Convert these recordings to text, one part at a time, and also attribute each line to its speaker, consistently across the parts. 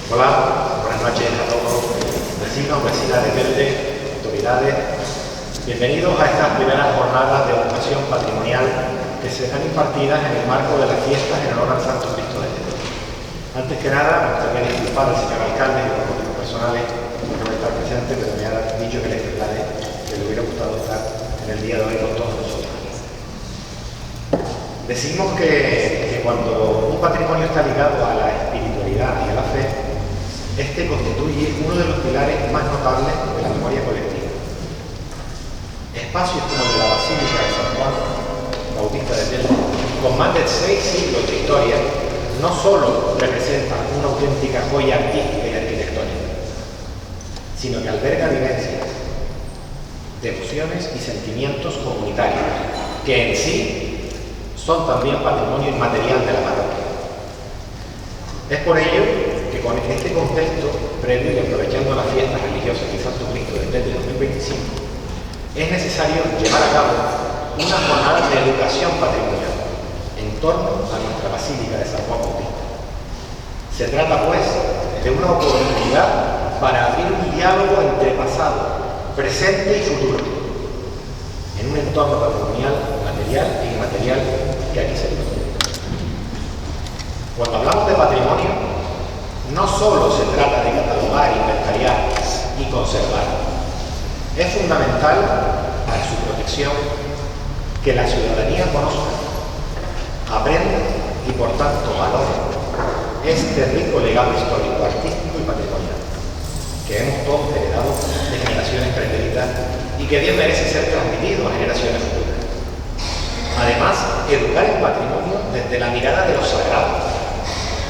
Speaker 1: Hola, buenas noches a todos, vecinos, vecinas de Telde, autoridades. Bienvenidos a estas primeras jornadas de educación patrimonial que serán impartidas en el marco de las fiestas en honor al Santo Cristo de Telde. Antes que nada, me gustaría disculpar al señor alcalde y por motivos personales por no estar presente, pero me ha dicho que le trasladé que le hubiera gustado estar en el día de hoy con todos nosotros. Decimos que cuando un patrimonio está ligado a la espiritualidad y a la fe, este constituye uno de los pilares más notables de la memoria colectiva. Espacios como el de la Basílica de San Juan Bautista de Telde, con más de 6 siglos de historia, no solo representan una auténtica joya artística y arquitectónica, sino que alberga vivencias, devociones y sentimientos comunitarios, que en sí son también patrimonio inmaterial de la parroquia. Es por ello que con este contexto previo y aprovechando las fiestas religiosas del Santo Cristo de Telde 2025, es necesario llevar a cabo una jornada de educación patrimonial en torno a nuestra Basílica de San Juan Bautista. Se trata, pues, de una oportunidad para abrir un diálogo entre pasado, presente y futuro, en un entorno patrimonial, material e inmaterial que aquí se vive. Cuando hablamos de patrimonio, no solo se trata de catalogar, inventariar y conservar. Es fundamental para su protección que la ciudadanía conozca, aprenda y por tanto valore este rico legado histórico, artístico y patrimonial que hemos todos heredado de generaciones pretéritas y que bien merece ser transmitido a generaciones futuras. Además, educar en patrimonio desde la mirada de lo sagrado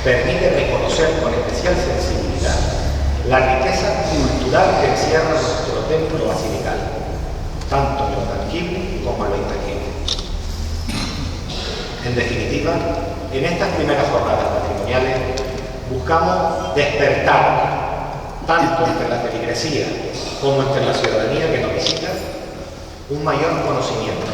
Speaker 1: permite reconocer con especial sensibilidad la riqueza cultural que encierra nuestro templo basilical, tanto en lo tangible como en lo intangible. En definitiva, en estas primeras jornadas patrimoniales buscamos despertar, tanto entre la feligresía como entre la ciudadanía que nos visita, un mayor conocimiento,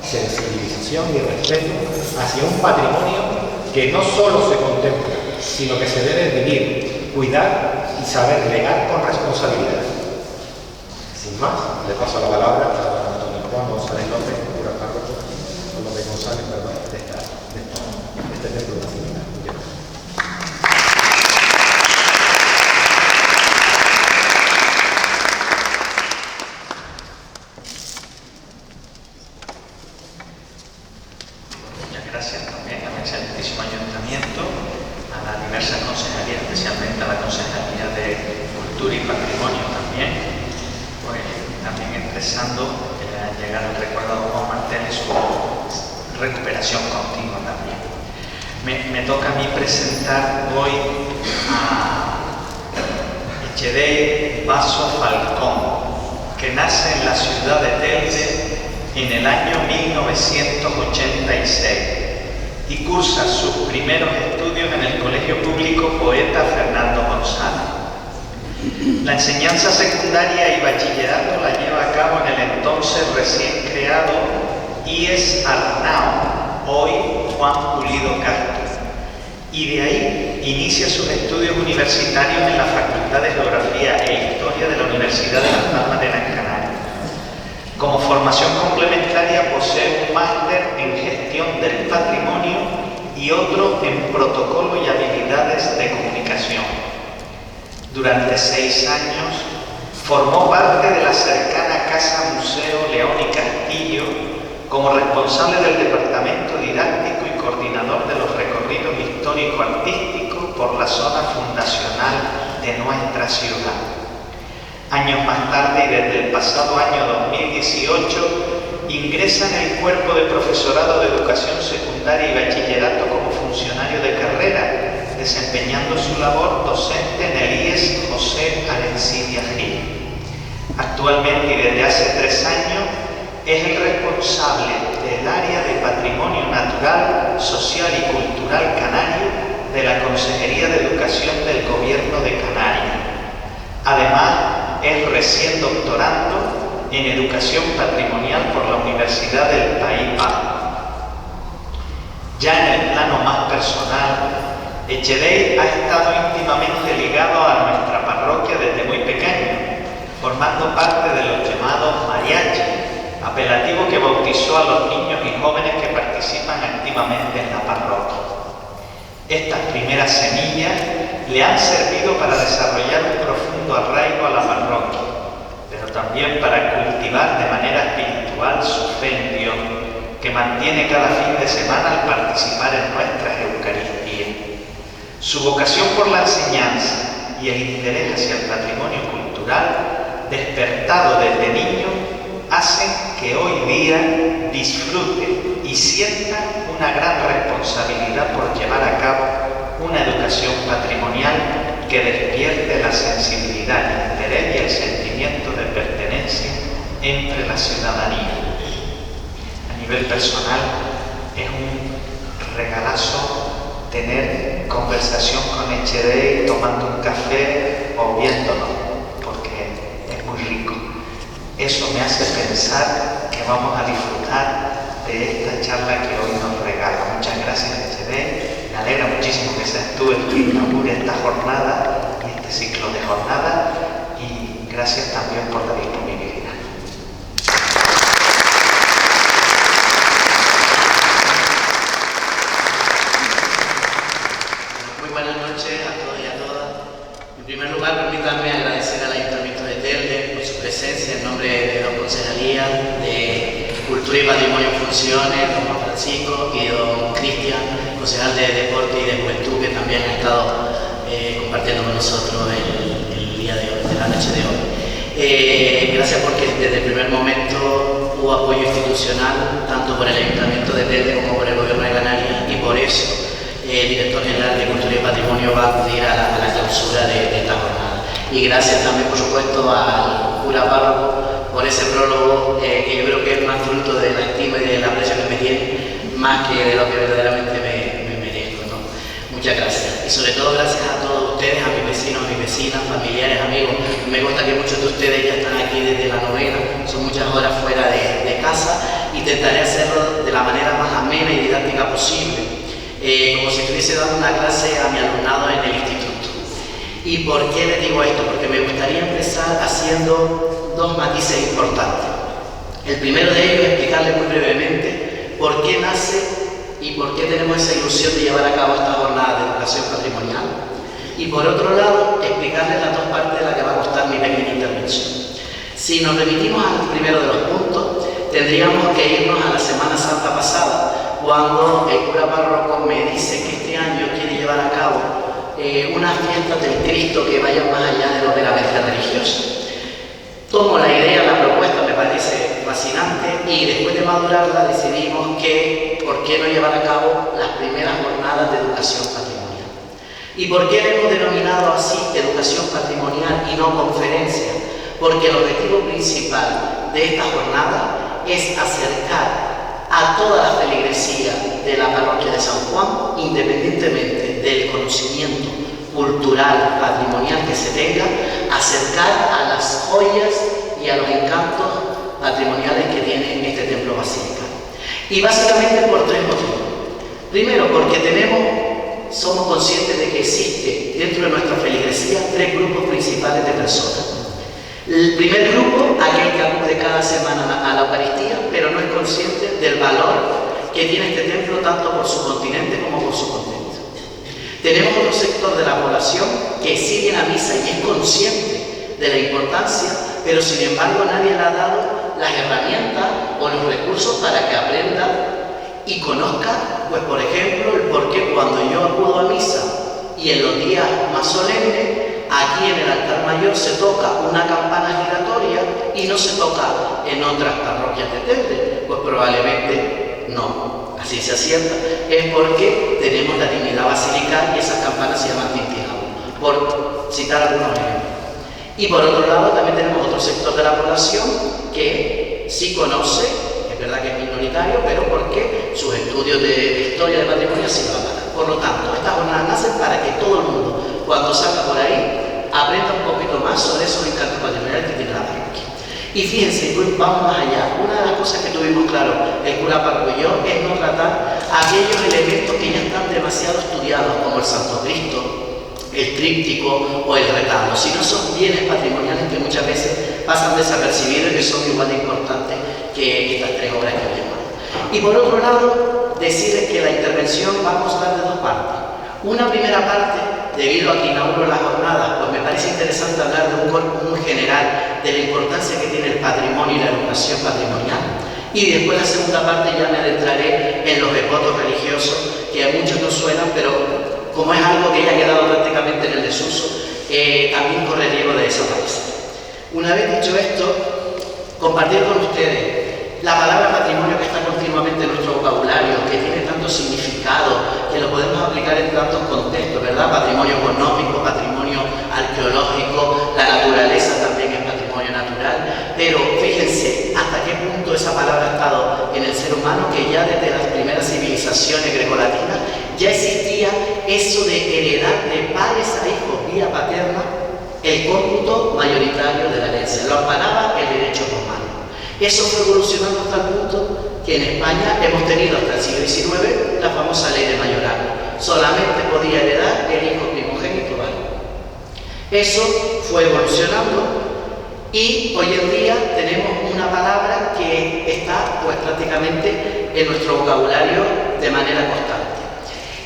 Speaker 1: sensibilización y respeto hacia un patrimonio que no solo se contempla, sino que se debe vivir, cuidar y saber legar con responsabilidad. Sin más, le paso la palabra a don Juan González López, cura párroco, López González, perdón, de este templo de la Basílica.
Speaker 2: Muchas gracias también al excelentísimo Ayuntamiento, a las diversas consejerías, especialmente a la Consejería de Cultura y Patrimonio también, pues también expresando al llegar el recuerdo a Juan Martel y su recuperación continua también. Me toca a mí presentar hoy a Echedei Basso Falcón, que nace en la ciudad de Telde en el año 1986 y cursa sus primeros estudios en el Colegio Público Poeta Fernando González. La enseñanza secundaria y bachillerato la lleva a cabo en el entonces recién creado IES Arnao, hoy Juan Pulido Castro, y de ahí inicia sus estudios universitarios en la Facultad de Geografía e Historia de la Universidad de Las Palmas de Gran Canaria. Como formación complementaria posee un máster en Gestión del Patrimonio y otro en Protocolo y Habilidades de Comunicación. Durante 6 años formó parte de la cercana Casa Museo León y Castillo como responsable del Departamento Didáctico y coordinador de los recorridos histórico-artísticos por la zona fundacional de nuestra ciudad. Años más tarde y desde el pasado año 2018 ingresa en el cuerpo de profesorado de educación secundaria y bachillerato como funcionario de carrera, desempeñando su labor docente en el IES José Arencibia Gil. Actualmente y desde hace 3 años es el responsable del área de Patrimonio Natural, Social y Cultural Canario de la Consejería de Educación del Gobierno de Canarias. Además, es recién doctorando en Educación Patrimonial por la Universidad del País Vasco. Ya en el plano más personal, Echedei ha estado íntimamente ligado ligado a nuestra parroquia desde muy pequeño, formando parte de los llamados mariachis, apelativo que bautizó a los niños y jóvenes que participan activamente en la parroquia. Estas primeras semillas le han servido para desarrollar un profundo arraigo a la parroquia, pero también para cultivar de manera espiritual su fe en Dios, que mantiene cada fin de semana al participar en nuestras Eucaristías. Su vocación por la enseñanza y el interés hacia el patrimonio cultural, despertado desde niño, hacen que hoy día disfrute y sienta una gran responsabilidad por llevar a cabo una educación patrimonial que despierte la sensibilidad, el interés y el sentimiento de pertenencia entre la ciudadanía. A nivel personal, es un regalazo tener conversación con Echede tomando un café o viéndolo, porque es muy rico. Eso me hace pensar que vamos a disfrutar de esta charla que hoy nos regala. Muchas gracias, Echede. Me alegra muchísimo que seas tú el que inaugure esta jornada y este ciclo de jornada, y gracias también por la disponibilidad.
Speaker 3: Muy buenas noches a todos y a todas. En primer lugar, permítanme agradecer al Ayuntamiento de Telde por su presencia en nombre de dos concejalías de Cultura y Patrimonio en Funciones, don Juan Francisco y don Cristian, concejal de Deporte y de Juventud, que también ha estado compartiendo con nosotros el día de hoy, de la noche de hoy. Gracias porque desde el primer momento hubo apoyo institucional, tanto por el Ayuntamiento de Telde como por el Gobierno de Canarias, y por eso el director general de Cultura y Patrimonio va a acudir a la clausura de esta jornada. Y gracias también, por supuesto, al cura párroco por ese prólogo, que yo creo que es más fruto de la estima y del aprecio que me tiene, más que de lo que verdaderamente me merezco, ¿no? Muchas gracias. Y sobre todo gracias a todos ustedes, a mis vecinos, a mis vecinas, familiares, amigos. Me consta que muchos de ustedes ya están aquí desde la novena, son muchas horas fuera de casa. Intentaré hacerlo de la manera más amena y didáctica posible, como si estuviese dando una clase a mi alumnado en el instituto. ¿Y por qué les digo esto? Porque me gustaría empezar haciendo dos matices importantes. El primero de ellos es explicarles muy brevemente por qué nace y por qué tenemos esa ilusión de llevar a cabo esta jornada de educación patrimonial. Y por otro lado, explicarles las dos partes de las que va a costar mi pequeña intervención. Si nos remitimos al primero de los puntos, tendríamos que irnos a la Semana Santa pasada, cuando el cura párroco me dice que este año quiere llevar a cabo unas fiestas del Cristo que vayan más allá de lo meramente religioso. Tomo la idea, la propuesta, me parece fascinante, y después de madurarla decidimos que por qué no llevar a cabo las primeras jornadas de educación patrimonial. ¿Y por qué le hemos denominado así educación patrimonial y no conferencia? Porque el objetivo principal de esta jornada es acercar a toda la feligresía de la parroquia de San Juan, independientemente del conocimiento cultural, patrimonial que se tenga, acercar a las joyas y a los encantos patrimoniales que tiene este templo basílica. Y básicamente por tres motivos. Primero, porque somos conscientes de que existe dentro de nuestra feligresía tres grupos principales de personas. El primer grupo, aquel que acude cada semana a la Eucaristía, pero no es consciente del valor que tiene este templo tanto por su continente como por su contenido. Tenemos otro sector de la población que sigue la misa y es consciente de la importancia, pero sin embargo nadie le ha dado las herramientas o los recursos para que aprenda y conozca, pues por ejemplo, el por qué cuando yo acudo a misa y en los días más solemnes, aquí en el altar mayor se toca una campana giratoria y no se toca en otras parroquias de Telde, pues probablemente no. Así se acierta, es porque tenemos la dignidad basilical y esas campanas se llaman tintijados, por citar algunos ejemplos. Y por otro lado también tenemos otro sector de la población que sí conoce, es verdad que es minoritario, pero porque sus estudios de historia de patrimonio sí lo avalan. Por lo tanto, estas jornadas nacen para que todo el mundo, cuando salga por ahí, aprenda un poquito más sobre esos encantos patrimoniales que tiene la parroquia. Y fíjense, vamos más allá. Una de las cosas que tuvimos claro el cura párroco y yo es no tratar aquellos elementos que ya están demasiado estudiados, como el Santo Cristo, el tríptico o el retablo, sino son bienes patrimoniales que muchas veces pasan desapercibidos y que son igual de importantes que estas tres obras que vemos. Y por otro lado, decirles que la intervención va a constar de dos partes. Una primera parte, debido a que inauguro la jornada, pues me parece interesante hablar de un corpus muy general de la importancia que tiene el patrimonio y la educación patrimonial. Y después la segunda parte ya me adentraré en los devotos religiosos, que a muchos no suenan, pero como es algo que ya ha quedado prácticamente en el desuso, también corre riesgo de desaparecer. Una vez dicho esto, compartir con ustedes la palabra patrimonio que está continuamente en nuestro vocabulario, que tiene tanto significado, que lo podemos aplicar en tantos contextos, ¿verdad? Patrimonio económico, patrimonio arqueológico, la naturaleza también es patrimonio natural, pero fíjense hasta qué punto esa palabra ha estado en el ser humano, que ya desde las primeras civilizaciones grecolatinas ya existía eso de heredar de padres a hijos vía paterna el cómputo mayoritario de la herencia, lo amparaba el derecho romano. Eso fue evolucionando hasta el punto que en España hemos tenido hasta el siglo XIX la famosa ley de mayorazgo. Solamente podía heredar el hijo primogénito varón. Eso fue evolucionando y hoy en día tenemos una palabra que está pues prácticamente en nuestro vocabulario de manera constante.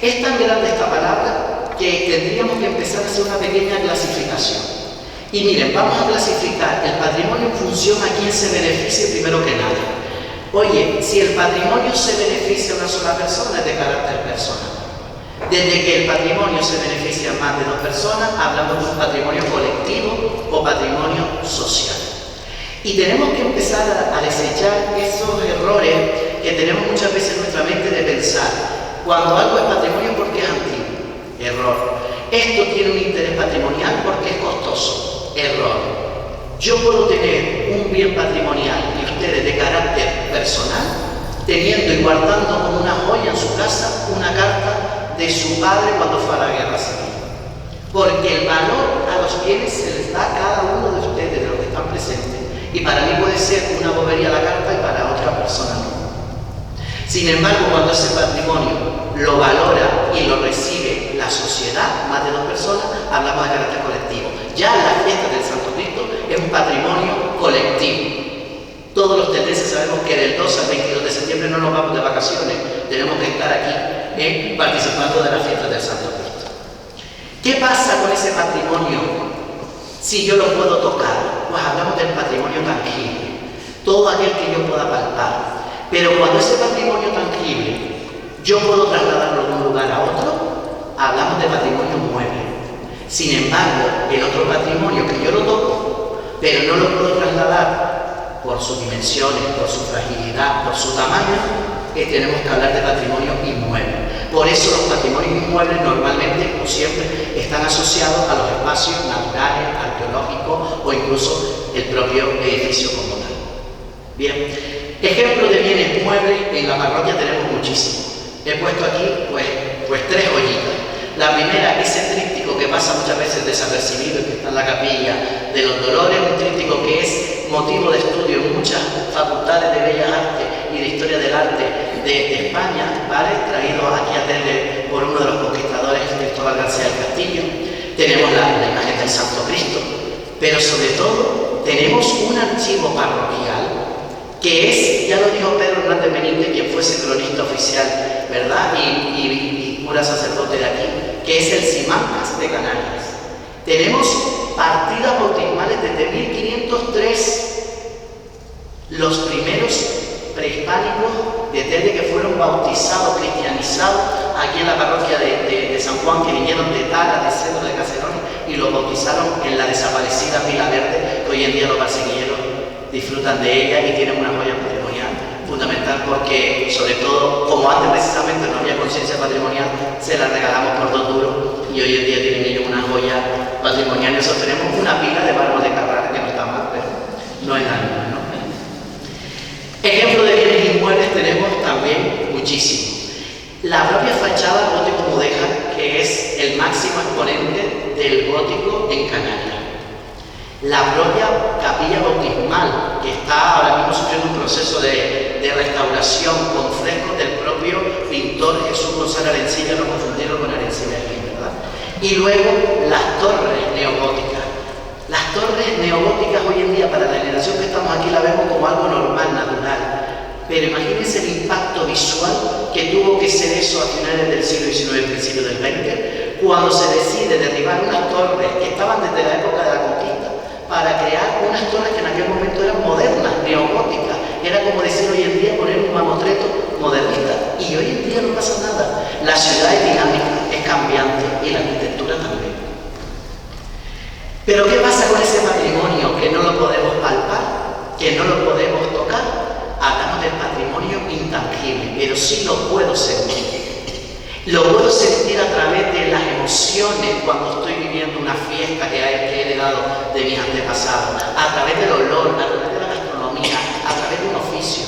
Speaker 3: Es tan grande esta palabra que tendríamos que empezar a hacer una pequeña clasificación. Y miren, vamos a clasificar el patrimonio en función a quién se beneficie primero que nada. Oye, si el patrimonio se beneficia a una sola persona, es de carácter personal. Desde que el patrimonio se beneficia a más de dos personas, hablamos de un patrimonio colectivo o patrimonio social. Y tenemos que empezar a desechar esos errores que tenemos muchas veces en nuestra mente de pensar, cuando algo es patrimonio porque es antiguo. Error. Esto tiene un interés patrimonial porque es costoso. Error. Yo puedo tener un bien patrimonial y ustedes de carácter personal, teniendo y guardando como una joya en su casa una carta de su padre cuando fue a la guerra civil. Porque el valor a los bienes se les da a cada uno de ustedes, de los que están presentes. Y para mí puede ser una bobería la carta y para otra persona no. Sin embargo, cuando ese patrimonio lo valora y lo recibe la sociedad, más de dos personas, hablamos de carácter colectivo. Ya la fiesta del Santo Cristo es un patrimonio colectivo. Todos los tendenses sabemos que del 2 al 22 de septiembre no nos vamos de vacaciones, tenemos que estar aquí participando de la fiesta del Santo Cristo. ¿Qué pasa con ese patrimonio si yo lo puedo tocar? Pues hablamos del patrimonio tangible, todo aquel que yo pueda palpar. Pero cuando ese patrimonio tangible yo puedo trasladarlo de un lugar a otro, hablamos de patrimonio mueble. Sin embargo, el otro patrimonio que yo lo toco, pero no lo puedo trasladar por sus dimensiones, por su fragilidad, por su tamaño, tenemos que hablar de patrimonio inmueble. Por eso los patrimonios inmuebles normalmente o siempre están asociados a los espacios naturales, arqueológicos o incluso el propio edificio como tal. Bien, ejemplos de bienes muebles en la parroquia tenemos muchísimos. He puesto aquí pues tres joyitas. La primera, ese tríptico que pasa muchas veces desapercibido y que está en la capilla de los Dolores, un tríptico que es motivo de estudio en muchas facultades de Bellas Artes y de Historia del Arte de España, ¿vale? Traído aquí a Telde por uno de los conquistadores, Cristóbal García del Castillo. Tenemos la imagen del Santo Cristo, pero sobre todo tenemos un archivo parroquial que es, ya lo dijo Pedro Hernández Benítez, quien fuese cronista oficial, ¿verdad? Y cura sacerdote de aquí, que es el Simancas de Canarias. Tenemos partidas bautismales desde 1503, los primeros prehispánicos de Telde que fueron bautizados, cristianizados aquí en la parroquia de San Juan, que vinieron de Tara, de Cedro, de Caserones, y los bautizaron en la desaparecida Pila Verde, que hoy en día los barseguilleros disfrutan de ella y tienen una joya patrimonial fundamental porque, sobre todo, como antes precisamente no había conciencia patrimonial, se la regalamos por 2 duros y hoy en día tienen ellos una joya patrimonial. Nosotros tenemos una pila de mármol de Carrara que no está mal, pero no es nada, ¿no? Ejemplo de bienes inmuebles tenemos también muchísimos. La propia fachada gótico-mudéjar, que es el máximo exponente del gótico en Canarias. La propia capilla bautismal, que está ahora mismo sufriendo un proceso de restauración con frescos del propio pintor Jesús González Arencilla, no confundirlo con Arencilla aquí, ¿verdad? Y luego las torres neogóticas. Las torres neogóticas hoy en día, para la generación que estamos aquí, la vemos como algo normal, natural. Pero imagínense el impacto visual que tuvo que ser eso a finales del siglo XIX, principios del XX, cuando se decide derribar unas torres que estaban desde la época de la conquista para crear unas torres que en aquel momento eran modernas, neogóticas. Era como decir hoy en día poner un mamotreto modernista. Y hoy en día no pasa nada. La ciudad es dinámica, es cambiante y la arquitectura también. Pero ¿qué pasa con ese patrimonio que no lo podemos palpar, que no lo podemos tocar? Hablamos del patrimonio intangible, pero sí lo puedo sentir. Lo puedo sentir a través de las emociones cuando estoy viviendo una fiesta que he heredado de mis antepasados, a través del olor, a través de la gastronomía, a través de un oficio.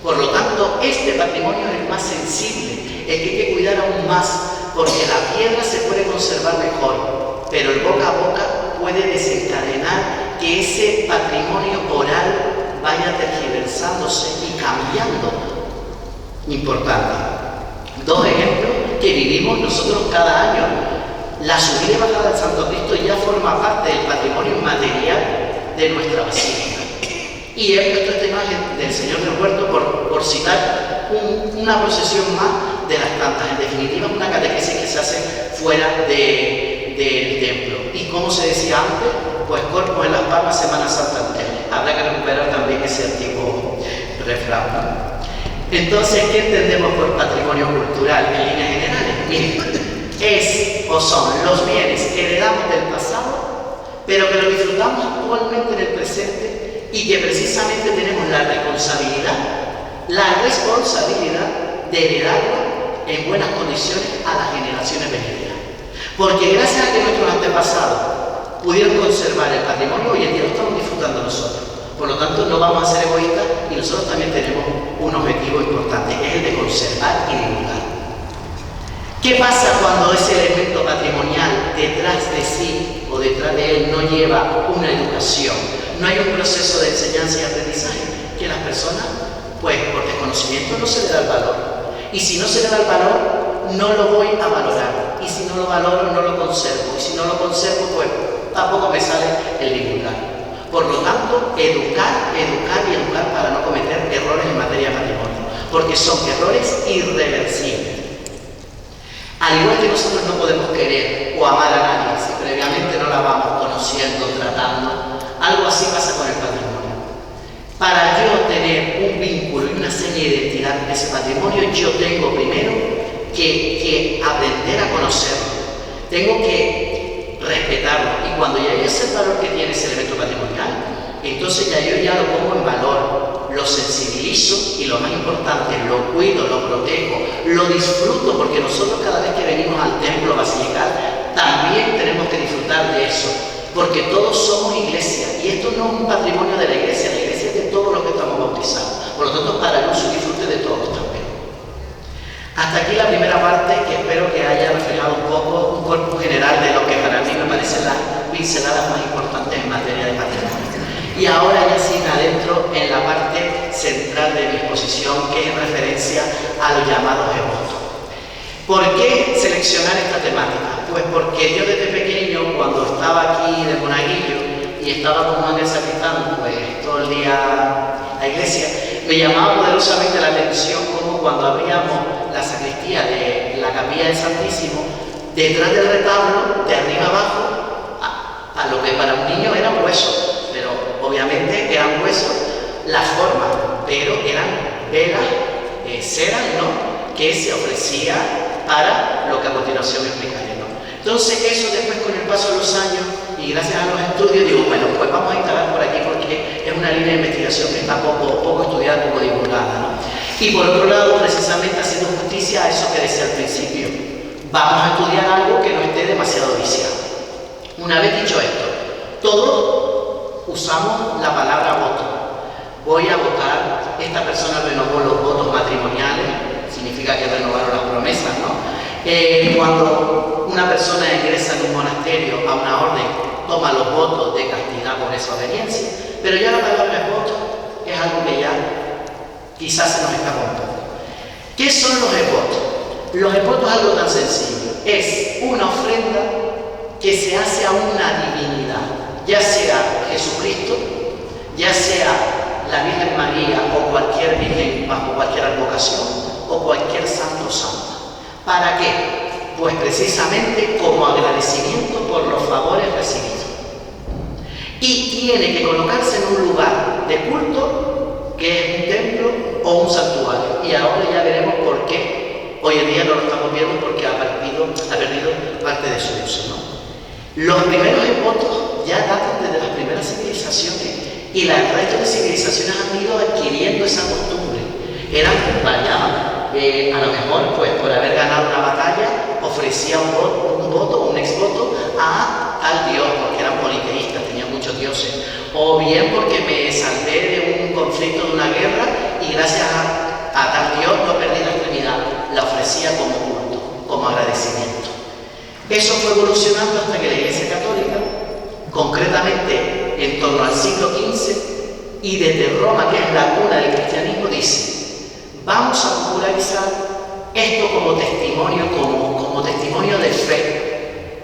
Speaker 3: Por lo tanto, este patrimonio es el más sensible, el que hay que cuidar aún más, porque la piedra se puede conservar mejor, pero el boca a boca puede desencadenar que ese patrimonio oral vaya tergiversándose y cambiando. Importante. Dos ejemplos que vivimos nosotros cada año. La subida y bajada del Santo Cristo ya forma parte del patrimonio material de nuestra basílica. Y he puesto esta imagen del Señor del Huerto por citar una procesión más de las tantas. En definitiva, una catequesis que se hace fuera del templo. Y como se decía antes, pues Corpus en las Palmas, Semana Santa entera. Habrá que recuperar también ese antiguo refrán, ¿no? Entonces, ¿qué entendemos por patrimonio cultural en líneas generales? Miren, es o son los bienes que heredamos del pasado, pero que lo disfrutamos actualmente en el presente y que precisamente tenemos la responsabilidad de heredarlo en buenas condiciones a las generaciones venideras. Porque gracias a que nuestros antepasados pudieron conservar el patrimonio, hoy en día lo estamos disfrutando nosotros. Por lo tanto, no vamos a ser egoístas y nosotros también tenemos un objetivo importante, que es el de conservar y divulgar. ¿Qué pasa cuando ese elemento patrimonial detrás de sí o detrás de él no lleva una educación? No hay un proceso de enseñanza y aprendizaje, que las personas, pues por desconocimiento no se le da el valor. Y si no se le da el valor, no lo voy a valorar. Y si no lo valoro, no lo conservo. Y si no lo conservo, pues tampoco me sale el divulgar. Por lo tanto, educar para no cometer errores en materia de patrimonio, porque son errores irreversibles. Al igual que nosotros no podemos querer o amar a nadie si previamente no la vamos conociendo, tratando, algo así pasa con el patrimonio. Para yo tener un vínculo y una seña de identidad de ese patrimonio, yo tengo primero que aprender a conocerlo. Tengo que respetarlo, y cuando ya yo sé el valor que tiene ese elemento patrimonial, entonces yo lo pongo en valor, lo sensibilizo y lo más importante, lo cuido, lo protejo, lo disfruto, porque nosotros cada vez que venimos al templo basilical también tenemos que disfrutar de eso, porque todos somos iglesia y esto no es un patrimonio de la iglesia es de todos los que estamos bautizados, por lo tanto para el uso y disfrute de todos también. Hasta aquí la primera parte, que espero que haya reflejado un poco un cuerpo general de lo que para mí me parecen las pinceladas más importantes en materia de patrimonio. Y ahora ya sí me adentro en la parte central de mi exposición, que es en referencia a los llamados devotos. ¿Por qué seleccionar esta temática? Pues porque yo desde pequeño, cuando estaba aquí de monaguillo y estaba con Ángel Sacristán, pues todo el día a la iglesia, me llamaba poderosamente la atención como cuando abríamos la sacristía de la capilla del Santísimo, detrás del retablo, de arriba abajo, a lo que para un niño eran huesos, pero obviamente eran huesos la forma, pero eran velas, cera, ¿no?, que se ofrecía para lo que a continuación explicaré, ¿no? Entonces eso después, con el paso de los años y gracias a los estudios, digo, bueno, pues vamos a instalar por aquí porque es una línea de investigación que está poco estudiada, poco divulgada, ¿no? Y por otro lado, precisamente haciendo justicia a eso que decía al principio, vamos a estudiar algo que no esté demasiado viciado. Una vez dicho esto, todos usamos la palabra voto. Voy a votar, esta persona renovó los votos matrimoniales, significa que renovaron las promesas, ¿no? Cuando una persona ingresa en un monasterio a una orden, toma los votos de castidad por esa obediencia, pero ya la palabra voto es algo que ya quizás se nos escapa un poco. ¿Qué son los devotos? Los devotos es algo tan sencillo, es una ofrenda que se hace a una divinidad, ya sea Jesucristo, ya sea la Virgen María o cualquier virgen bajo cualquier advocación o cualquier santo santa. ¿Para qué? Pues precisamente como agradecimiento por los favores recibidos. Y tiene que colocarse en un lugar de culto, que es un templo o un santuario. Y ahora ya veremos por qué hoy en día no lo estamos viendo, porque ha perdido parte de su uso, ¿no? Los primeros votos ya datan desde las primeras civilizaciones y el resto de civilizaciones han ido adquiriendo esa costumbre. Variaban. A lo mejor, pues, por haber ganado una batalla, ofrecía un voto, un exvoto a tal dios, porque eran politeístas, tenían muchos dioses. O bien porque me salvé de un conflicto, de una guerra, y gracias a tal dios no perdí la extremidad. La ofrecía como culto, como agradecimiento. Eso fue evolucionando hasta que la Iglesia Católica, concretamente en torno al siglo XV, y desde Roma, que es la cuna del cristianismo, dice: vamos a popularizar esto como testimonio de fe.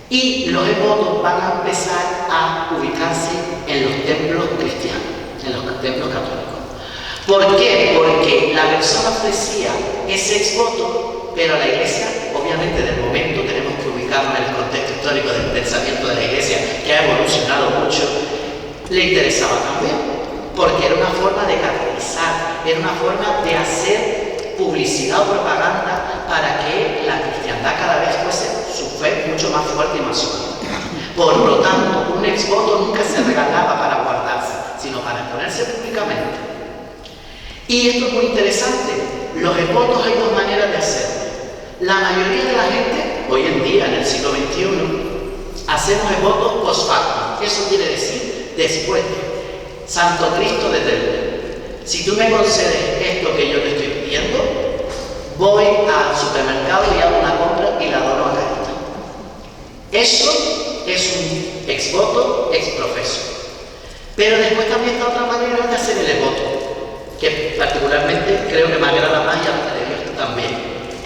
Speaker 3: Y los devotos van a empezar a ubicarse en los templos cristianos, en los templos católicos. ¿Por qué? Porque la persona ofrecía ese exvoto, pero la Iglesia, obviamente, del momento tenemos que ubicarnos en el contexto histórico del pensamiento de la Iglesia, que ha evolucionado mucho, le interesaba también, porque era una forma de catalizar, era una forma de hacer publicidad o propaganda para que la cristiandad cada vez fuese su fe mucho más fuerte y más sólida. Por lo tanto, un exvoto nunca se regalaba para guardarse, sino para exponerse públicamente. Y esto es muy interesante. Los exvotos hay dos maneras de hacerlo. La mayoría de la gente, hoy en día, en el siglo XXI, hacemos exvotos post factum. Eso quiere decir después. Santo Cristo de Telde, si tú me concedes esto que yo te estoy pidiendo, voy al supermercado y hago una compra y la dono a Caritas. Eso es un exvoto ex profeso. Pero después también está otra manera de hacer el exvoto, que particularmente creo que me agrada más y a los de Dios también: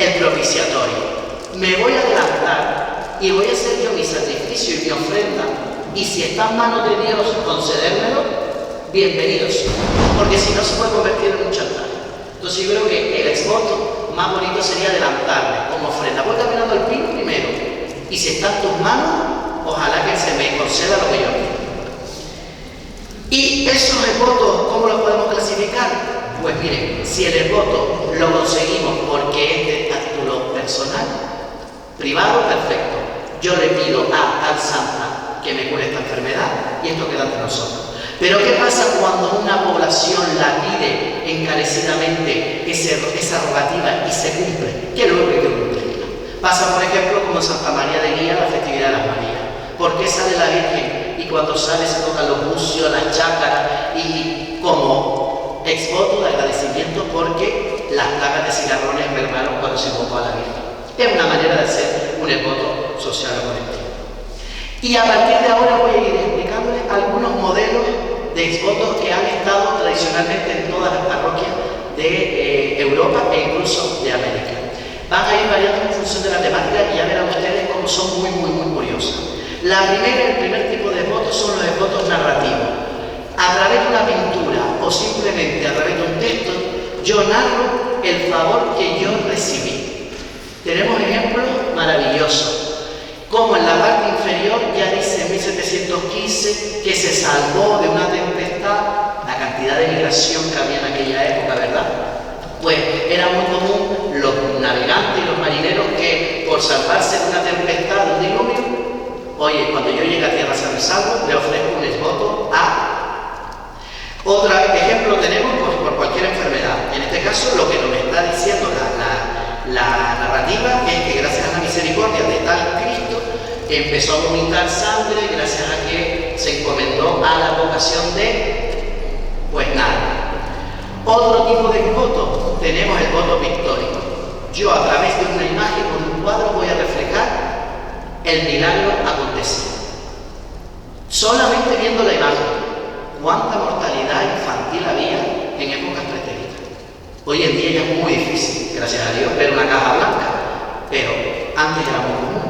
Speaker 3: el propiciatorio. Me voy a adelantar y voy a hacer yo mi sacrificio y mi ofrenda, y si está en manos de Dios concedérmelo, bienvenidos, porque si no se puede convertir en un chantaje. Entonces yo creo que el exvoto más bonito sería adelantarme como ofrenda. Voy caminando al pino primero, y si está en tus manos, ojalá que se me conceda lo que yo quiero. Y esos exvotos, ¿cómo los podemos clasificar? Pues miren, si el exvoto lo conseguimos porque es de título personal, privado, perfecto. Yo le pido a tal santa que me cure esta enfermedad y esto queda entre nosotros. Pero ¿qué pasa cuando una población la pide encarecidamente esa rogativa y se cumple? ¿Qué luego hay que cumplirla? Pasa, por ejemplo, como Santa María de Guía, la festividad de las Marías. ¿Por qué sale la Virgen y cuando sale se tocan los bucios, las chácaras, y como exvoto de agradecimiento porque las plagas de cigarrones mermaron cuando se invocó a la Virgen? Es una manera de hacer un exvoto social o colectivo. Y a partir de ahora voy a ir explicándoles algunos modelos de exvotos que han estado tradicionalmente en todas las parroquias de Europa e incluso de América. Van a ir variando en función de la temática y ya verán ustedes cómo son muy curiosas. El primer tipo de exvotos son los exvotos narrativos. A través de una pintura o simplemente a través de un texto, yo narro el favor que yo recibí. Tenemos ejemplos maravillosos. Como en la parte inferior ya dice en 1715 que se salvó de una tempestad, la cantidad de migración que había en aquella época, ¿verdad? Pues era muy común los navegantes y los marineros que por salvarse de una tempestad, de un diluvio, oye, cuando yo llegue a tierra sano y salvo, le ofrezco un exvoto a... Otro ejemplo tenemos pues, por cualquier enfermedad. En este caso lo que nos está diciendo la narrativa es que gracias a la misericordia de tal Cristo empezó a vomitar sangre gracias a que se encomendó a la vocación de, pues nada. Otro tipo de voto, tenemos el voto pictórico. Yo a través de una imagen o de un cuadro voy a reflejar el milagro acontecido. Solamente viendo la imagen, cuánta mortalidad infantil había en épocas pretéritas. Hoy en día ya es muy difícil, gracias a Dios, ver una caja blanca, pero antes era muy común.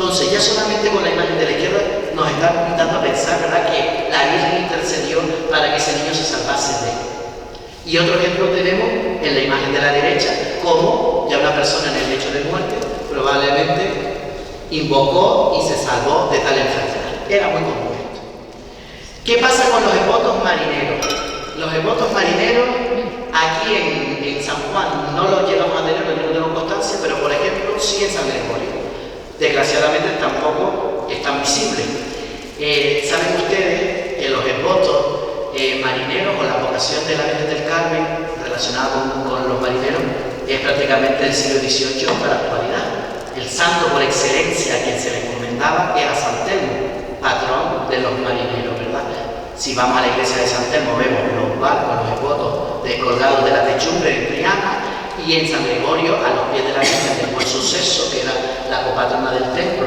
Speaker 3: Entonces, ya solamente con la imagen de la izquierda nos está invitando a pensar, ¿verdad?, que la Virgen intercedió para que ese niño se salvase de él. Y otro ejemplo tenemos en la imagen de la derecha, como ya una persona en el lecho de muerte probablemente invocó y se salvó de tal enfermedad. Era muy común esto. ¿Qué pasa con los devotos marineros? Los devotos marineros, aquí en San Juan no los llegamos a tener, porque no tengo constancia, pero por ejemplo sí en San Gregorio. Desgraciadamente tampoco es tan visible. Saben ustedes que los devotos marineros o la vocación de la Virgen del Carmen relacionada con los marineros es prácticamente del siglo XVIII para la actualidad. El santo por excelencia a quien se le encomendaba era San Telmo, patrón de los marineros, ¿verdad? Si vamos a la iglesia de San Telmo vemos los barcos, los devotos descolgados de la techumbre en Triana, y en San Gregorio a los pies de la Virgen del Buen Suceso, que era la copatrona del templo,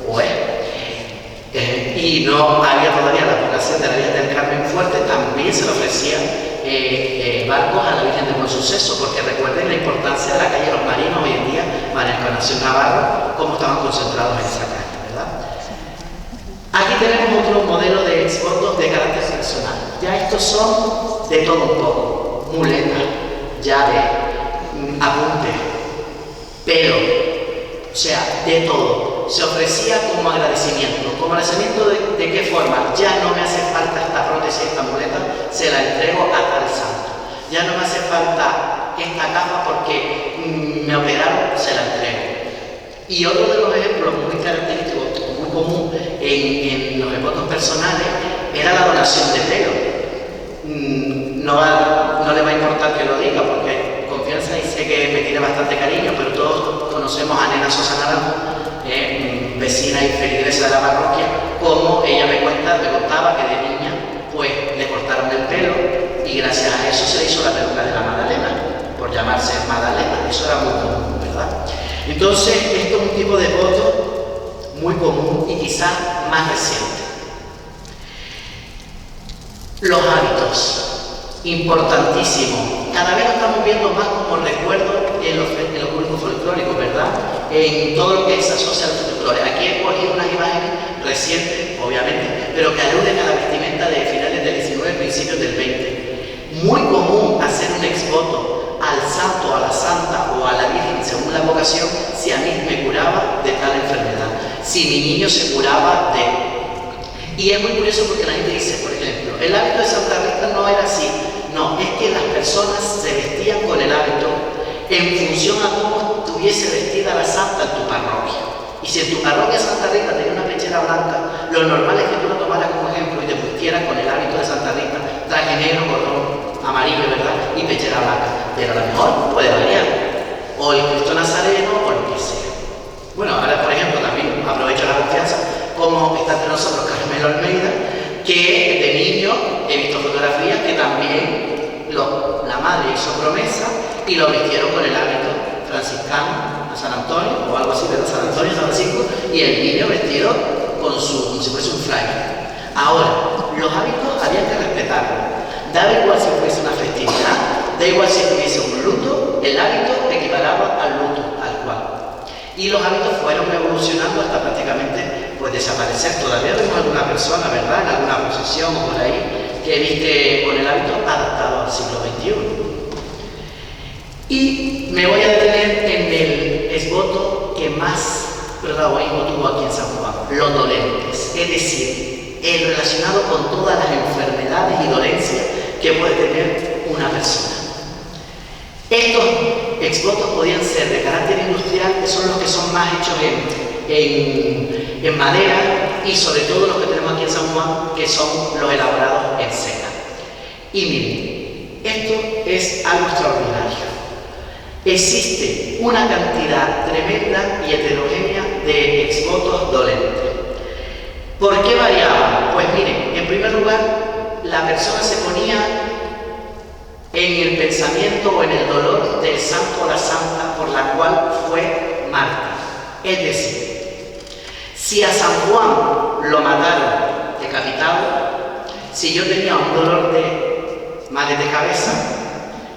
Speaker 3: o es. Y no había todavía la vocación de la Virgen del Carmen Fuerte, también se le ofrecían barcos a la Virgen del Buen Suceso, porque recuerden la importancia de la calle Los Marinos hoy en día, María Encarnación Navarro, cómo estaban concentrados en esa calle, ¿verdad? Aquí tenemos otro modelo de exvotos de carácter personal. Ya estos son de todo un poco: muletas, llaves, apuntes, pelo, o sea, de todo. Se ofrecía como agradecimiento. ¿Como agradecimiento de qué forma? Ya no me hace falta esta prótesis, esta muleta, se la entrego a tal santo. Ya no me hace falta esta capa porque me operaron, se la entrego. Y otro de los ejemplos muy característicos, muy común en los devotos personales, era la donación de pelo. No le va a importar que lo diga porque confianza y sé que me tiene bastante cariño, pero todos conocemos a Nena Sosa Naranjo, vecina y feligresa de la parroquia, como ella me contaba que de niña pues le cortaron el pelo y gracias a eso se hizo la peluca de la Magdalena, por llamarse Magdalena. Eso era muy común, ¿verdad? Entonces, esto es un tipo de voto muy común y quizás más reciente. Los hábitos, importantísimo. Cada vez lo estamos viendo más como recuerdo en los grupos folclóricos, ¿verdad? En todo lo que se asocia al folclore. Aquí he cogido unas imágenes recientes, obviamente, pero que aluden a la vestimenta de finales del 19, principios del 20. Muy común hacer un exvoto al santo, a la santa o a la Virgen, según la vocación, si a mí me curaba de tal enfermedad, si mi niño se curaba de... Y es muy curioso porque la gente dice, por ejemplo, el hábito de Santa Rita no era así. No, es que las personas se vestían con el hábito en función a cómo estuviese vestida la santa en tu parroquia. Y si en tu parroquia Santa Rita tenía una pechera blanca, lo normal es que tú lo tomaras como ejemplo y te vistieras con el hábito de Santa Rita, traje negro, cordón amarillo, ¿verdad? Y pechera blanca. Pero a lo mejor puede variar. O el Cristo Nazareno o lo que sea. Bueno, ahora por ejemplo también aprovecho la confianza, como está entre nosotros Carmelo Almeida, que de niño he visto fotografías que también la madre hizo promesa y lo vistieron con el hábito franciscano de San Antonio, o algo así, de San Antonio, San Francisco, y el niño vestido como si fuese un fraile. Ahora, los hábitos había que respetarlos. Da igual si fuese una festividad, da igual si tuviese un luto, el hábito equivalaba al luto, al cual. Y los hábitos fueron evolucionando hasta prácticamente pues desaparecer. Todavía vemos alguna persona, ¿verdad?, en alguna procesión o por ahí, que viste con el hábito adaptado al siglo XXI. Y me voy a detener en el exvoto que más protagonismo tuvo aquí en San Juan, los dolentes, es decir, el relacionado con todas las enfermedades y dolencias que puede tener una persona. Estos exvotos podían ser de carácter industrial, que son los que son más hechos en madera, y sobre todo los que tenemos aquí en San Juan, que son los elaborados en cera. Y miren, esto es algo extraordinario. Existe una cantidad tremenda y heterogénea de exvotos dolentes. ¿Por qué variaban? Pues miren, en primer lugar, la persona se ponía en el pensamiento o en el dolor del santo o la santa por la cual fue mártir. Es decir, si a San Juan lo mataron decapitado, si yo tenía un dolor de males de cabeza,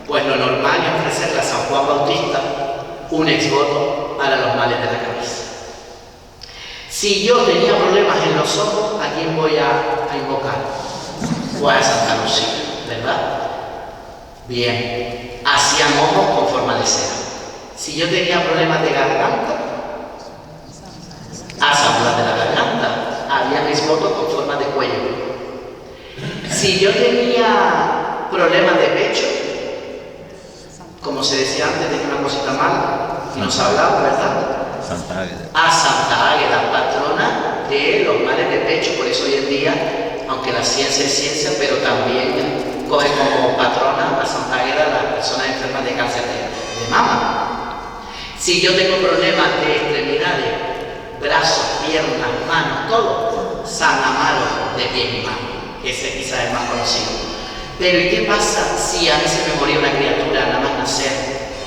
Speaker 3: pues lo normal es ofrecerle a San Juan Bautista un exvoto para los males de la cabeza. Si yo tenía problemas en los ojos, ¿a quién voy a invocar? Voy a Santa Lucía, ¿verdad? Bien, hacían ojos con forma de cera. Si yo tenía problemas de garganta, a San Blas de la Garganta, había mis votos con forma de cuello. Si yo tenía problemas de pecho, como se decía antes, tenía una cosita mala, y nos hablaba, ¿verdad?
Speaker 4: Santa Águeda.
Speaker 3: A Santa Águeda, patrona de los males de pecho. Por eso hoy en día, aunque la ciencia es ciencia, pero también coge como patrona a Santa Águeda las personas enfermas de cáncer de mama. Si yo tengo problemas de extremidades, brazos, piernas, manos, todo, San Amaro de pies y manos. Ese quizás es el más conocido. Pero ¿y qué pasa si a mí se me moría una criatura nada más nacer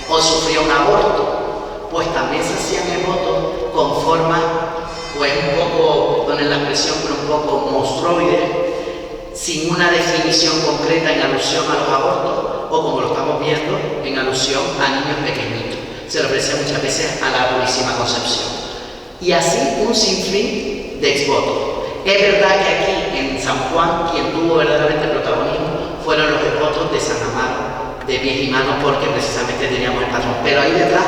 Speaker 3: o sufría un aborto? Pues también se hacían el voto con forma, pues un poco, ponen la expresión, pero un poco monstruoide, sin una definición concreta en alusión a los abortos, o como lo estamos viendo, en alusión a niños pequeñitos. Se le ofrece muchas veces a la Purísima Concepción. Y así un sinfín de exvotos. Es verdad que aquí en San Juan quien tuvo verdaderamente protagonismo fueron los exvotos de San Amaro, de pies y manos, porque precisamente teníamos el patrón. Pero ahí detrás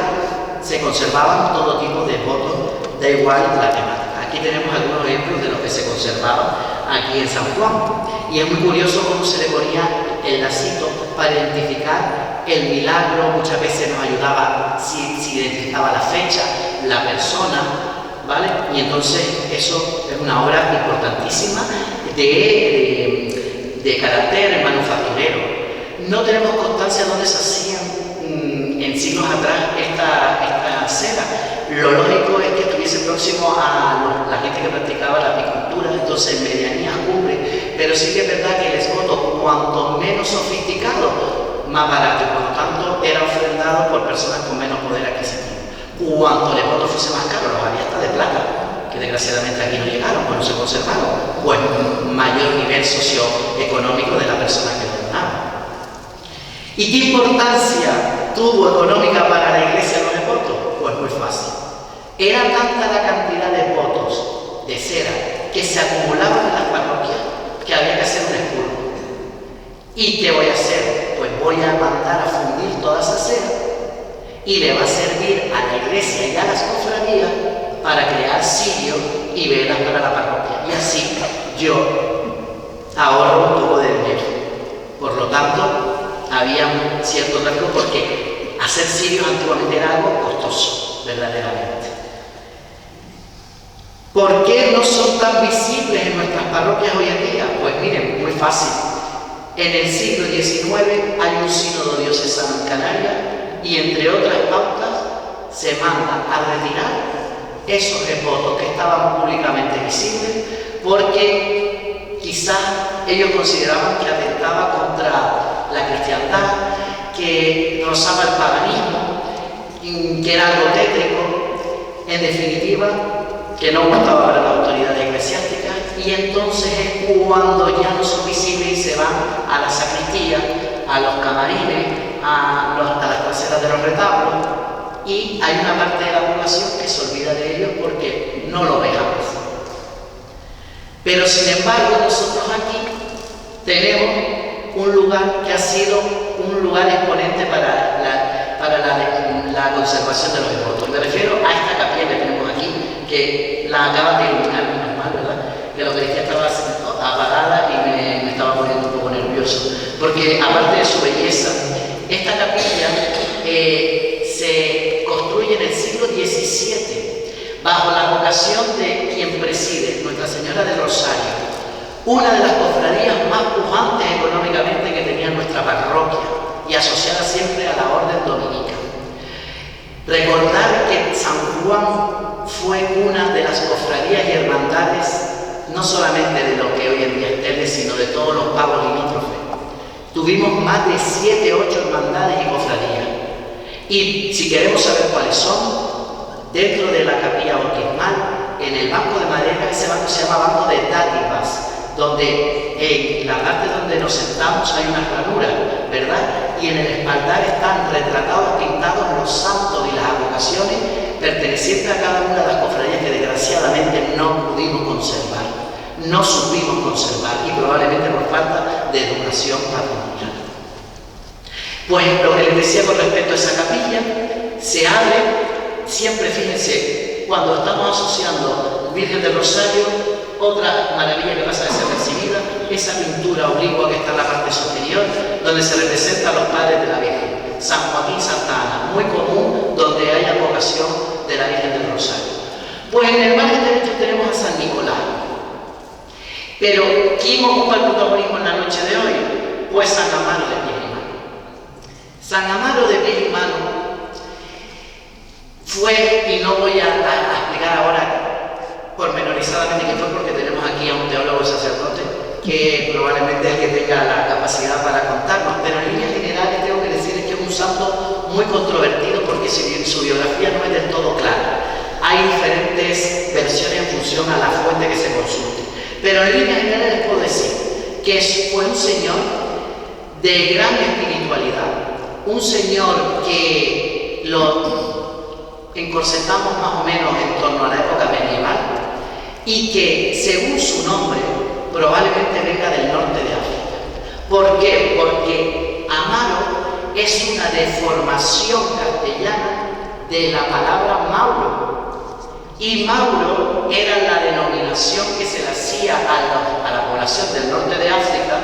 Speaker 3: se conservaban todo tipo de votos, da igual la temática. Aquí tenemos algunos ejemplos de los que se conservaban aquí en San Juan. Y es muy curioso cómo se le ponía el lacito para identificar el milagro. Muchas veces nos ayudaba si identificaba la fecha, la persona, ¿vale? Y entonces eso es una obra importantísima de carácter manufacturero. No tenemos constancia de dónde se hacían en siglos atrás esta cera. Lo lógico es que estuviese próximo a la gente que practicaba la apicultura, entonces en medianías cumbre, pero sí que es verdad que el esvoto, cuanto menos sofisticado, más barato, y por lo tanto era ofrendado por personas con menos poder adquisitivo. Cuanto el esvoto fuese más caro, los había hasta de plata, que desgraciadamente aquí no llegaron, pues no se conservaron, pues mayor nivel socioeconómico de la persona que lo donaba. ¿Y qué importancia tuvo económica para la iglesia los votos? Pues muy fácil. Era tanta la cantidad de votos de cera que se acumulaban en las parroquias que había que hacer un expurgo. ¿Y qué voy a hacer? Pues voy a mandar a fundir toda esa cera y le va a servir a la iglesia y a las cofradías para crear cirios y velas para la parroquia. Y así yo ahorro un poco de dinero. Por lo tanto, había un cierto riesgo porque hacer cirios antiguamente era algo costoso, verdaderamente. ¿Por qué no son tan visibles en nuestras parroquias hoy en día? Pues miren, muy fácil. En el siglo XIX hay un sínodo diocesano en Canarias y entre otras pautas se manda a retirar esos votos que estaban públicamente visibles porque quizás ellos consideraban que atentaba contra la cristiandad, que rozaba el paganismo, que era algo tétrico, en definitiva, que no gustaba para las autoridades eclesiásticas, y entonces es cuando ya no son visibles y se van a la sacristía, a los camarines, a las traseras de los retablos, y hay una parte de la población que se olvida de ellos porque no lo ve jamás. Pero sin embargo, nosotros aquí tenemos un lugar que ha sido un lugar exponente para la conservación de los devotos. Me refiero a esta capilla que tenemos aquí, que la acaban de iluminar, menos mal, ¿verdad? Que la Eucaristía estaba apagada y me estaba poniendo un poco nervioso, porque aparte de su belleza, esta capilla se construye en el siglo XVII bajo la vocación de quien preside, Nuestra Señora del Rosario, una de las cofradías más pujantes económicamente que tenía nuestra parroquia y asociada siempre a la orden dominica. Recordar que San Juan fue una de las cofradías y hermandades, no solamente de lo que hoy en día es Telde, sino de todos los pagos limítrofes. Tuvimos más de 7, 8 hermandades y cofradías. Y si queremos saber cuáles son, dentro de la capilla bautismal, en el banco de madera, ese banco se llama banco de dádivas, donde en la parte donde nos sentamos hay una ranura, ¿verdad? Y en el espaldar están retratados, pintados los santos y las advocaciones pertenecientes a cada una de las cofradías que desgraciadamente no pudimos conservar, no supimos conservar, y probablemente por falta de educación patrimonial. Pues lo que les decía con respecto a esa capilla, se abre, siempre fíjense, cuando estamos asociando Virgen del Rosario, otra maravilla que pasa desapercibida, esa pintura oblicua que está en la parte superior, donde se representan los padres de la Virgen, San Joaquín, Santa Ana, muy común donde haya vocación de la Virgen del Rosario. Pues en el margen derecho tenemos a San Nicolás. Pero ¿quién ocupa el protagonismo en la noche de hoy? Pues San Amaro de pies y mano. San Amaro de pies y mano fue, y no voy a explicar ahora pormenorizadamente qué fue, porque tenemos aquí a un teólogo sacerdote que probablemente es el que tenga la capacidad para contarnos, pero en líneas generales tengo que decir que es un santo muy controvertido, porque si bien su biografía no es del todo clara, hay diferentes versiones en función a la fuente que se consulte, pero en líneas generales les puedo decir que fue un señor de gran espiritualidad, un señor que lo encorsetamos más o menos en torno a la época medieval, y que según su nombre probablemente venga del norte de África. ¿Por qué? Porque Amaro es una deformación castellana de la palabra Mauro, y Mauro era la denominación que se le hacía a la población del norte de África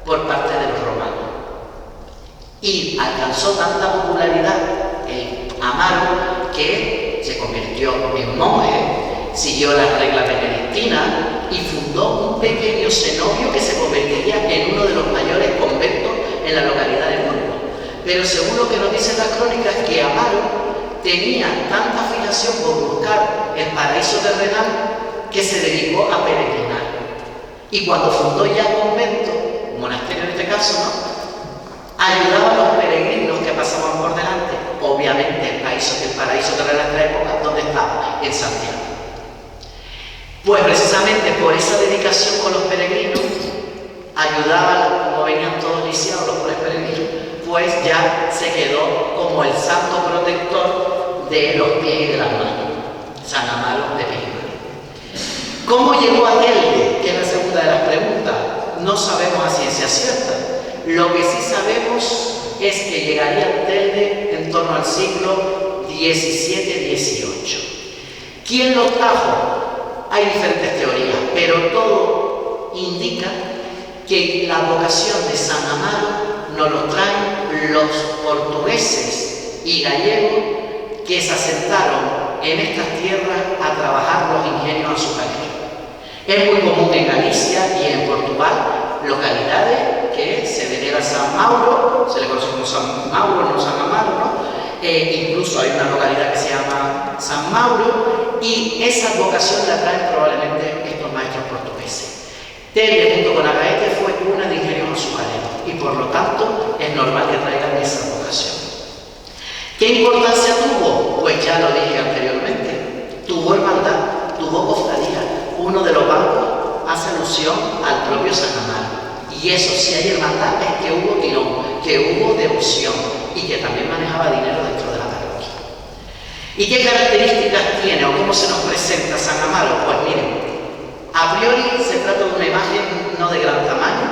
Speaker 3: por parte de los romanos, y alcanzó tanta popularidad el Amaro que se convirtió en monje, siguió las reglas benedictinas y fundó un pequeño cenobio que se convertiría en uno de los mayores conventos en la localidad de Burgos. Pero según lo que nos dicen las crónicas, que Amaro tenía tanta afilación por buscar el paraíso terrenal que se dedicó a peregrinar. Y cuando fundó ya convento, monasterio en este caso, ¿no?, ayudaba a los peregrinos que pasaban por delante. Obviamente el paraíso terrenal de la época, ¿dónde estaba? En Santiago. Pues precisamente por esa dedicación con los peregrinos, ayudaba, como venían todos lisiados los pobres peregrinos, pues ya se quedó como el santo protector de los pies y de las manos, San Amaro de pies y manos. ¿Cómo llegó a Telde? Que es la segunda de las preguntas. No sabemos a ciencia cierta. Lo que sí sabemos es que llegaría a Telde en torno al siglo XVII-XVIII. ¿Quién lo trajo? Hay diferentes teorías, pero todo indica que la vocación de San Amaro nos lo traen los portugueses y gallegos que se asentaron en estas tierras a trabajar los ingenios azucareros. Es muy común en Galicia y en Portugal localidades que se venera a San Mauro, se le conoce como San Mauro, no San Amaro, ¿no? Incluso hay una localidad que se llama San Mauro, y esa vocación la traen probablemente estos maestros portugueses. Telde junto con Agaete fue cuna de ingenios azucareros, y por lo tanto es normal que traigan esa vocación. ¿Qué importancia tuvo? Pues ya lo dije anteriormente, tuvo hermandad, tuvo cofradía. Uno de los bancos hace alusión al propio San Amaro, y eso, si hay hermandad, es que hubo tirón, que hubo devoción, y que también manejaba dinero dentro de la parroquia. ¿Y qué características tiene o cómo se nos presenta San Amaro? Pues miren, a priori se trata de una imagen no de gran tamaño.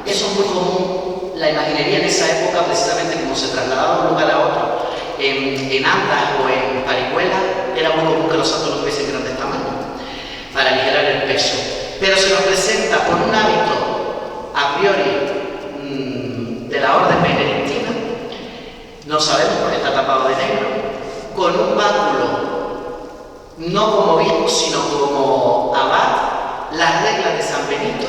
Speaker 3: Eso es muy común, la imaginería en esa época, precisamente como se trasladaba de un lugar a otro, en andas o en parihuelas, era muy común que los santos no tuviesen grandes tamaños para aligerar el peso. Pero se nos presenta con un hábito a priori de la orden benedictina, no sabemos porque está tapado de negro, con un báculo no como obispo sino como abad, las reglas de San Benito,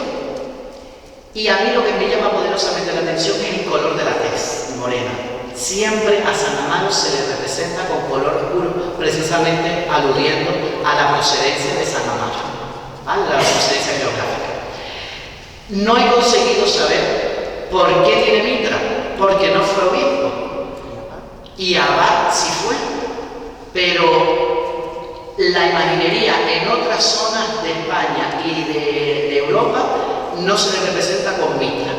Speaker 3: y a mí lo que me llama poderosamente la atención es el color de la tez morena. Siempre a San Amaro se le representa con color oscuro, precisamente aludiendo a la procedencia de San Amaro, a la procedencia geográfica. No he conseguido saber por qué tiene mitra, porque no fue obispo, y abad sí fue, pero la imaginería en otras zonas de España y de Europa no se le representa con mitra.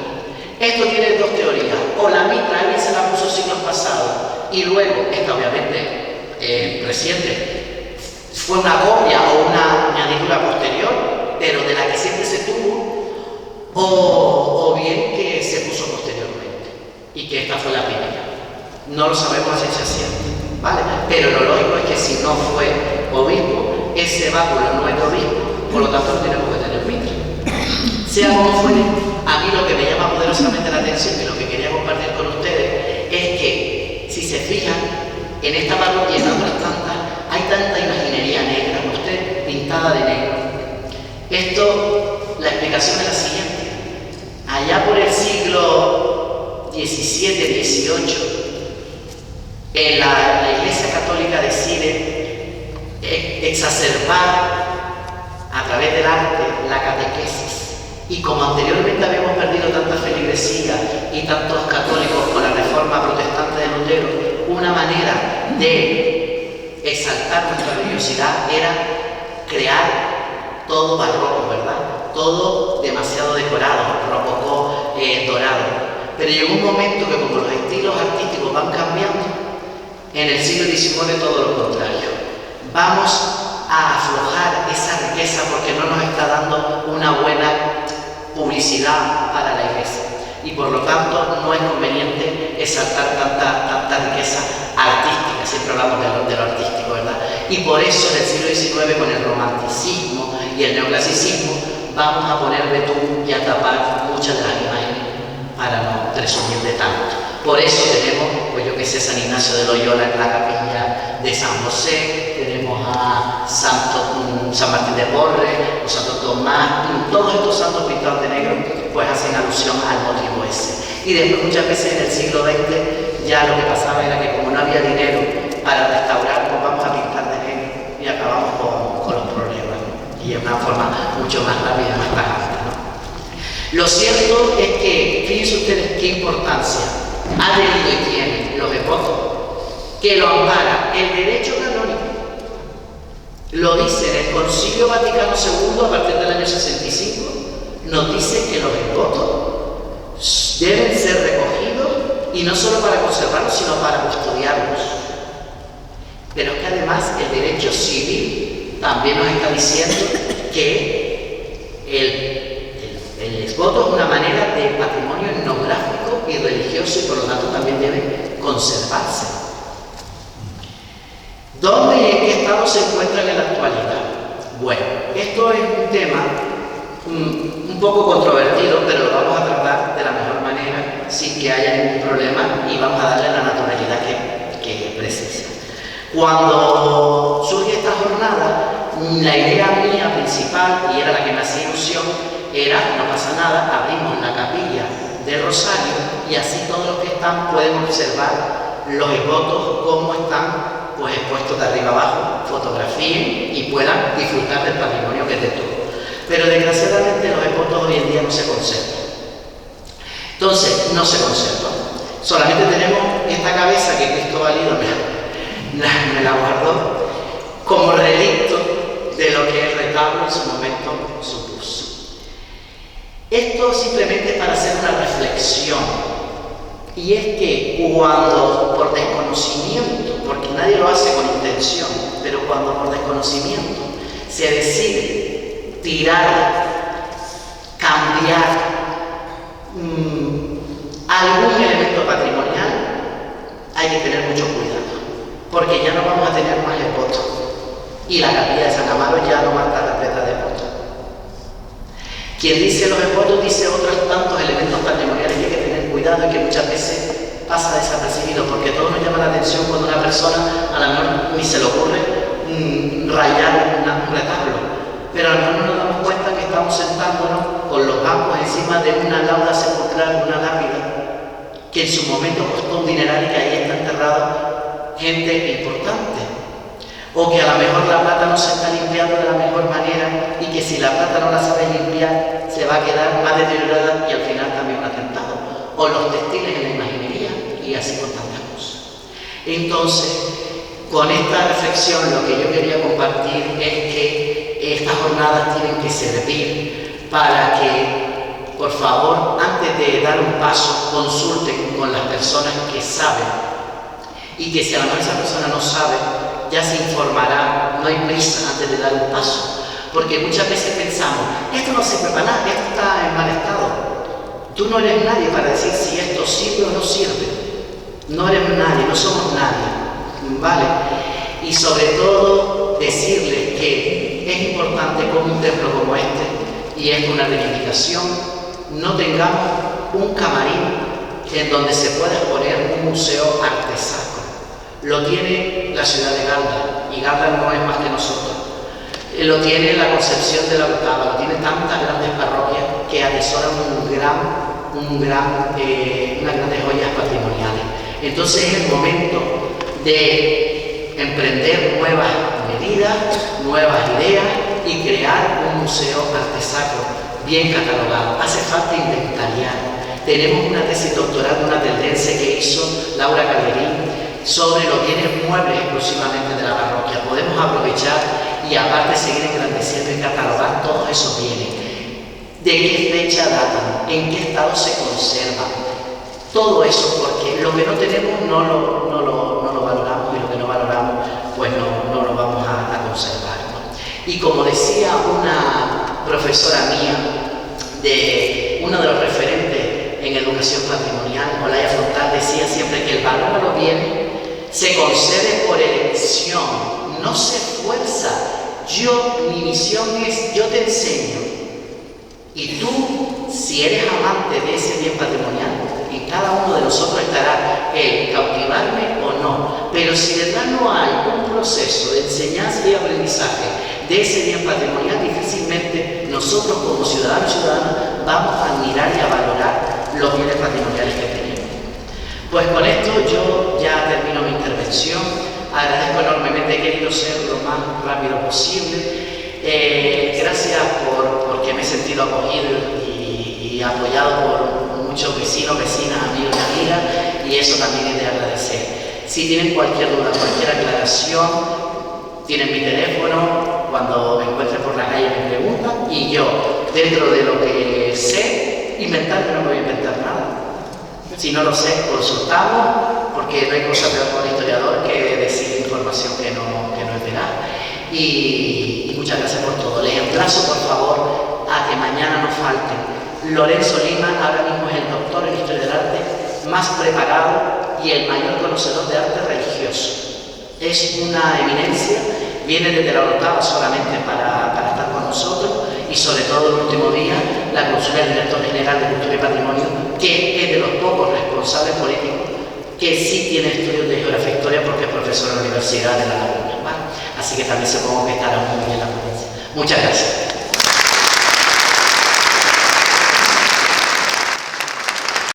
Speaker 3: Esto tiene dos teorías: o la mitra alguien se la puso siglos pasados y luego, esta obviamente reciente. Fue una copia o una añadidura posterior, pero de la que siempre se tuvo, o bien que se puso posteriormente y que esta fue la primera. No lo sabemos a ciencia cierta, ¿vale? Pero lo lógico es que si no fue obispo, ese báculo no es de obispo, por lo tanto no tenemos que tener mitra. Sea como fuere, a mí lo que me llama poderosamente la atención y lo que quería compartir con ustedes es que, si se fijan, en esta parroquia y en otras tantas, hay tanta imaginería negra, usted pintada de negro. Esto, la explicación es la siguiente. Allá por el siglo XVII, XVIII, en la Iglesia Católica decide exacerbar a través del arte la catequesis. Y como anteriormente habíamos perdido tanta feligresía y tantos católicos con la reforma protestante de Lutero, una manera de exaltar nuestra religiosidad era crear todo barroco, ¿verdad? Todo demasiado decorado, rococó, dorado. Pero llegó un momento que como los estilos artísticos van cambiando, en el siglo XIX todo lo contrario. Vamos a aflojar esa riqueza porque no nos está dando una buena publicidad para la iglesia. Y por lo tanto no es conveniente exaltar tanta riqueza artística, siempre hablamos de lo artístico, ¿verdad? Y por eso en el siglo XIX con el romanticismo y el neoclasicismo vamos a poner betún y a tapar muchas de las imágenes para no presumir de tanto. Por eso tenemos, pues yo que sé, San Ignacio de Loyola en la capilla de San José, tenemos a San Martín de Porres, o Santo Tomás, todos estos santos pintados de negro, pues hacen alusión al motivo ese. Y después muchas veces en el siglo XX ya lo que pasaba era que como no había dinero para restaurar, pues vamos a pintar de negro y acabamos con los problemas, ¿no? Y de una forma mucho más rápida, más tajante, ¿no? Lo cierto es que, fíjense ustedes qué importancia ha tenido y tiene los devotos, que lo ampara el derecho canónico. Lo dice en el Concilio Vaticano II a partir del año 65, nos dice que los devotos deben ser recogidos y no solo para conservarlos, sino para custodiarlos. Pero es que además el derecho civil también nos está diciendo que el exvoto es una manera de patrimonio etnográfico y religioso y por lo tanto también debe conservarse. ¿Dónde y en qué estado se encuentran en la actualidad? Bueno, esto es un tema un poco controvertido, pero lo vamos a tratar de la mejor manera sin que haya ningún problema y vamos a darle la naturalidad que precisa. Cuando surge esta jornada, la idea mía principal, y era la que me hacía ilusión, era, no pasa nada, abrimos la capilla del Rosario y así todos los que están pueden observar los exvotos, cómo están pues expuestos de arriba abajo, fotografíen y puedan disfrutar del patrimonio que es de todo. Pero desgraciadamente los exvotos hoy en día no se conservan. Entonces, no se conservan. Solamente tenemos esta cabeza que Cristo Valido me la guardó como relicto de lo que el retablo en su momento supuso. Esto simplemente es para hacer una reflexión, y es que cuando por desconocimiento, porque nadie lo hace con intención, pero cuando por desconocimiento se decide tirar, cambiar algún elemento patrimonial, hay que tener mucho cuidado, porque ya no vamos a tener más exvotos y la capilla de San Amaro ya no va a estar repleta de exvotos. Quien dice los exvotos dice otros tantos elementos patrimoniales que hay que tener cuidado y que muchas veces pasa desapercibido, porque todo nos llama la atención cuando una persona a lo mejor ni se le ocurre rayar un retablo, pero a lo mejor nos damos cuenta que estamos sentándonos con los bancos encima de una lauda sepulcral, una lápida que en su momento costó un dineral y que ahí está enterrado gente importante. O que a lo mejor la plata no se está limpiando de la mejor manera y que si la plata no la sabe limpiar se va a quedar más deteriorada y al final también un atentado. O los textiles en la imaginería y así con tantas cosas. Entonces, con esta reflexión lo que yo quería compartir es que estas jornadas tienen que servir para que, por favor, antes de dar un paso, consulten con las personas que saben y que si a lo mejor esa persona no sabe, ya se informará, no hay prisa antes de dar un paso. Porque muchas veces pensamos, esto no sirve para nada, esto está en mal estado. Tú no eres nadie para decir si esto sirve o no sirve. No eres nadie, no somos nadie, ¿vale? Y sobre todo decirles que es importante como un templo como este, y es una reivindicación, no tengamos un camarín en donde se pueda exponer un museo artesano. Lo tiene la ciudad de Galda, y Galda no es más que nosotros. Lo tiene la Concepción de la Octava, lo tiene tantas grandes parroquias que atesoran unas grandes joyas patrimoniales. Entonces es el momento de emprender nuevas medidas, nuevas ideas y crear un museo artesano bien catalogado. Hace falta inventariar. Tenemos una tesis doctoral de una tendencia que hizo Laura Calderín sobre los bienes muebles exclusivamente de la parroquia. Podemos aprovechar y aparte seguir engrandeciendo y catalogar todos esos bienes. ¿De qué fecha datan? ¿En qué estado se conservan? Todo eso, porque lo que no tenemos no lo valoramos, y lo que no valoramos pues no lo vamos a conservar, ¿no? Y como decía una profesora mía, de uno de los referentes en educación patrimonial, Olaya Frontal, decía siempre que el valor a los bienes se concede por elección, no se fuerza. Mi misión es, yo te enseño, y tú, si eres amante de ese bien patrimonial, y cada uno de nosotros estará el cautivarme o no, pero si detrás no hay un proceso de enseñanza y aprendizaje de ese bien patrimonial, difícilmente nosotros como ciudadanos y ciudadanas vamos a admirar y a valorar los bienes patrimoniales que tenemos. Pues con esto yo ya termino mi intervención. Agradezco enormemente, he querido ser lo más rápido posible. Gracias porque me he sentido acogido y apoyado por muchos vecinos, vecinas, amigos y amigas, y eso también es de agradecer. Si tienen cualquier duda, cualquier aclaración, tienen mi teléfono, cuando me encuentren por la calle me preguntan, y yo, dentro de lo que sé, inventarme no me voy a inventar nada. Si no lo sé, consultamos, porque no hay cosa peor para un historiador que decir información que no es veraz. Y muchas gracias por todo. Les emplazo, por favor, a que mañana nos falten. Lorenzo Lima ahora mismo es el doctor en Historia del Arte más preparado y el mayor conocedor de arte religioso. Es una eminencia, viene desde la octava solamente para estar con nosotros, y sobre todo el último día, la consulta del director general de Cultura y Patrimonio, que es de los pocos responsables políticos que sí tiene estudios de geografía e historia porque es profesor en la Universidad de La Laguna, ¿vale? Así que también supongo que estará muy bien la ponencia. Muchas gracias.